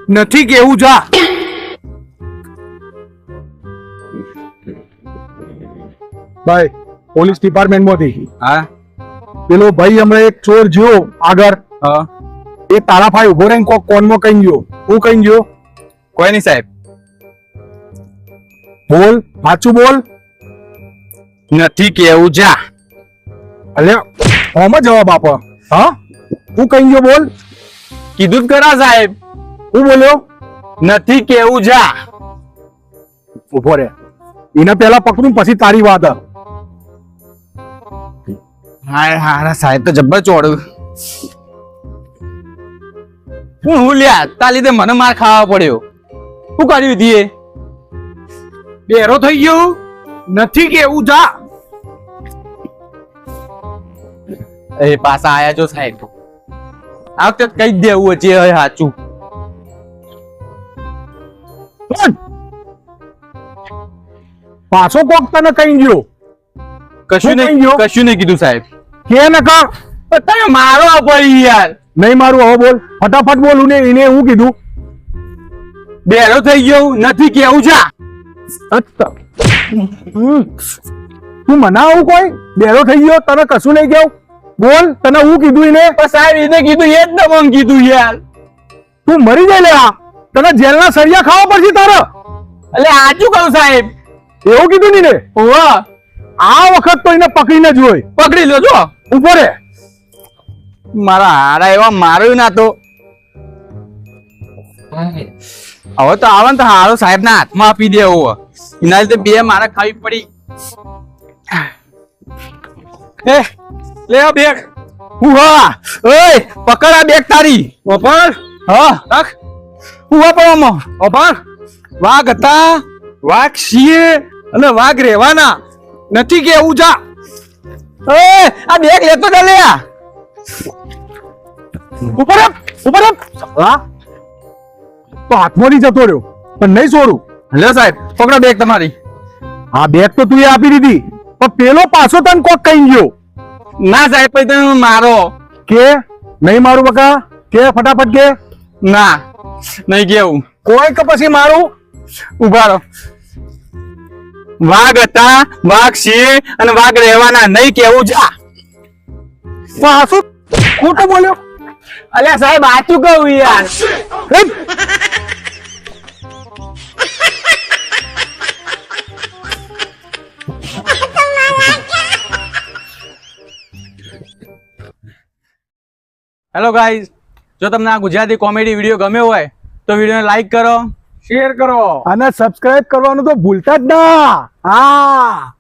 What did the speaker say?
નથી કેવું જા ભાઈ પોલીસ ડિપાર્ટમેન્ટ માંથી હા પેલો ભાઈ હમણાં એક ચોર જોયો આગળ હા એ તારા ભાઈ ઉભો રહીને કોક કોનમાં કઈ ગયો હું કઈ ગયો કોઈ નહીં સાહેબ બોલ સાચું બોલ નથી કેવું જા અલે આમાં જવાબ આપો હા હું કઈ ગયો બોલ કીધું જ ખરા સાહેબ હું બોલ્યો નથી કેવું જા ઉભો રે એને પેલા પકડું પછી તારી વાત હાય હારા સાહેબ તો જબ્બર ચોડું હું લ્યા તા લીધે મને માર ખાવા પડ્યો શું કર્યું દીએ બેરો થઈ ગયો નથી કેવું જા એ પાછા આયા છો સાહેબ આ વખતે કઈ દેવું છે સાચું પાછો કોક તને કઈ ગયો કશું નહીં કીધું સાહેબ કે નકા તમે મારો પડી યાર નહીં મારું હવે બોલ ફટાફટ બોલું ને એને હું કીધું બેરો થઈ ગયો નથી કેવું જા તું મનાવું કોઈ બેરો થઈ ગયો તને કશું નહીં કેવું બોલ તને હું કીધું એને સાહેબ એને કીધું એ જ તમને કીધું યાર તું મરી જાય લે આ તને જેલના સળિયા ખાવા પડશે તારે એટલે સાચું કહું સાહેબ એવું કીધું ની ને ઓવા આ વખત તો એને પકડીને જ હોય પકડી લો જો ઉભો રે મારા હારા એવા માર્યું ના તો હવે તો આવે ને તો હારો સાહેબ ના હાથમાં આપી દે એવો એના લીધે બે મારે ખાવી પડી એ લે આ બેગ હું હા ઓય પકડ આ બેગ તારી ઓપર હા રાખ હું વાપરવામાં ઓપર વાઘ હતા વાઘ છીએ અને વાઘ રહેવાના નથી કેવું જા એ આ બેગ લેતો જા લે ઉપર હા તો હાથમાંથી જતો રહ્યો પણ નહીં છોડું લે સાહેબ પકડો બેગ તમારી આ બેગ તો તું આપી દીધી પણ પેલો પાછો તને કોક કઈ ગયો ના સાહેબ પછી તમે મારો કે નહીં મારું બકા કે ફટાફટ કે ના નહીં કેવું કોઈ કે પછી મારું ઉભા રહો વાઘ હતા વાઘ છે અને વાઘ રહેવાના નહીં કેવું જા પાછું ખોટું બોલ્યો અલ્યા સાહેબ સાચું કહું યાર હેલો ગાઈઝ જો તમને આ ગુજરાતી કોમેડી વિડીયો ગમ્યો હોય તો વિડીયોને લાઈક કરો શેર કરો અને સબસ્ક્રાઇબ કરવાનું તો ભૂલતા જ ના હા